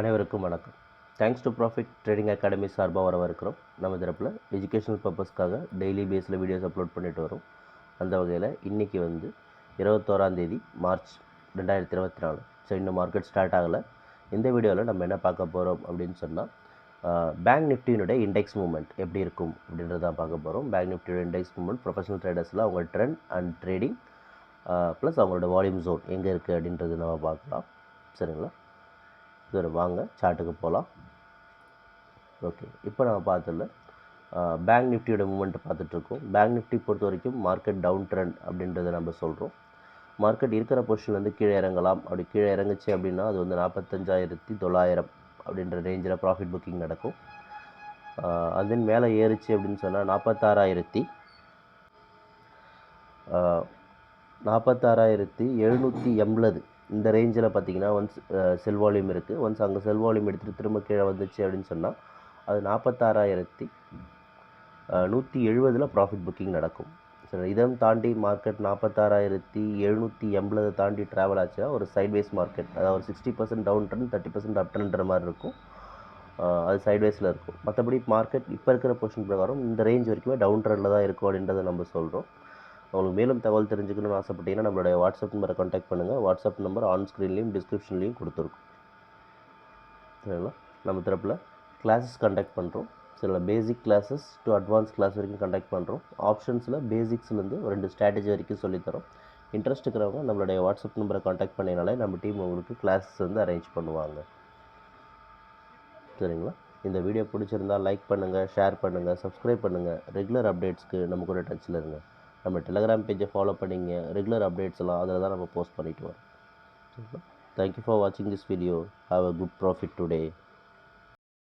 அனைவருக்கும் வணக்கம். Thanks to profit trading academy சார்பாக வரவிருக்கிறோம். நம்ம தரப்பில் எஜுகேஷனல் பர்பஸ்க்காக டெய்லி பேஸில் வீடியோஸ் அப்லோட் பண்ணிட்டு வரோம். அந்த வகையில் இன்றைக்கி 21 மார்ச் 2024. ஸோ இன்னும் மார்க்கெட் ஸ்டார்ட் ஆகலை. இந்த வீடியோவில் நம்ம என்ன பார்க்க போகிறோம் அப்படின்னு சொன்னால், பேங்க் நிஃப்டியினுடைய இண்டெக்ஸ் மூவ்மெண்ட் எப்படி இருக்கும் அப்படின்றதான் பார்க்க போகிறோம். பேங்க் நிஃப்டியோட இண்டெக்ஸ் மூவ்மெண்ட் ப்ரொஃபஷனல் ட்ரேடர்ஸில் அவங்க ட்ரெண்ட் அண்ட் ட்ரேடிங் ப்ளஸ் அவங்களோட வால்யூம் ஜோன் எங்கே இருக்குது அப்படின்றது நம்ம பார்க்கலாம். சரிங்களா? சரி, வாங்க சார்ட்டுக்கு போகலாம். ஓகே, இப்போ நம்ம பார்த்ததில்ல பேங்க் நிஃப்டியோட மூவ்மெண்ட்டை பார்த்துட்ருக்கோம். பேங்க் நிஃப்டி பொறுத்த வரைக்கும் மார்க்கெட் டவுன் ட்ரெண்ட் அப்படின்றத நம்ம சொல்கிறோம். மார்க்கெட் இருக்கிற பொசிஷன்லேருந்து கீழே இறங்கலாம். அப்படி கீழே இறங்குச்சு அப்படின்னா அது 45,900 அப்படின்ற ரேஞ்சில் ப்ராஃபிட் புக்கிங் நடக்கும். அதன் மேலே ஏறிச்சு அப்படின்னு சொன்னால் 46,780 இந்த ரேஞ்சில் பார்த்திங்கன்னா ஒன்ஸ் செல் வால்யூம் இருக்குது. ஒன்ஸ் அங்கே செல் வால்யூம் எடுத்துகிட்டு திரும்ப கீழே வந்துச்சு அப்படின்னு சொன்னால் அது 46,170 ப்ராஃபிட் புக்கிங் நடக்கும். சரி, இதையும் தாண்டி மார்க்கெட் 46,780 தாண்டி ட்ராவல் ஆச்சுன்னா ஒரு சைட்வேஸ் மார்க்கெட், அதாவது ஒரு 60% டவுன் ட்ரெண்ட் 30% அப் ட்ரெண்ட்ற மாதிரி இருக்கும். அது சைட்வேஸில் இருக்கும். மற்றபடி மார்க்கெட் இப்போ இருக்கிற பொசிஷன் பிரகாரம் இந்த ரேஞ்ச் வரைக்குமே டவுன் ட்ரெண்டில் தான் இருக்கும் அப்படின்றத நம்ம சொல்கிறோம். உங்களுக்கு மேலும் தகவல் தெரிஞ்சுக்கணும்னு ஆசைப்பட்டீங்கன்னா நம்மளுடைய வாட்ஸ்அப் நம்பரை கான்டாக்ட் பண்ணுங்கள். வாட்ஸ்அப் நம்பர் ஆன் ஸ்க்ரீன்லேயும் டிஸ்கிரிப்ஷன்லேயும் கொடுத்துருக்கோம். சரிங்களா? நம்ம தரப்பில் கிளாஸஸ் கண்டக்ட் பண்ணுறோம். சில பேசிக் கிளாஸஸ் டு அட்வான்ஸ் கிளாஸ் வரைக்கும் கண்டக்ட் பண்ணுறோம். ஆப்ஷன்ஸில் பேசிக்ஸ்லேருந்து 2 ஸ்ட்ராட்டஜி வரைக்கும் சொல்லித்தரோம். இன்ட்ரெஸ்ட் இருக்கிறவங்க நம்மளுடைய வாட்ஸ்அப் நம்பரை கான்டாக்ட் பண்ணினாலே நம்ம டீம் உங்களுக்கு கிளாஸஸ் அரேஞ்ச் பண்ணுவாங்க. சரிங்களா? இந்த வீடியோ பிடிச்சிருந்தால் லைக் பண்ணுங்கள், ஷேர் பண்ணுங்கள், சப்ஸ்கிரைப் பண்ணுங்கள். ரெகுலர் அப்டேட்ஸ்க்கு நம்ம கூட டச்சில் இருங்க. நம்ம டெலகிராம் பேஜை ஃபாலோ பண்ணிங்க. ரெகுலர் அப்டேட்ஸ் எல்லாம் அதில் தான் நம்ம போஸ்ட் பண்ணிட்டு வரோம். தேங்க்யூ ஃபார் வாட்சிங் this video. Have a good profit today.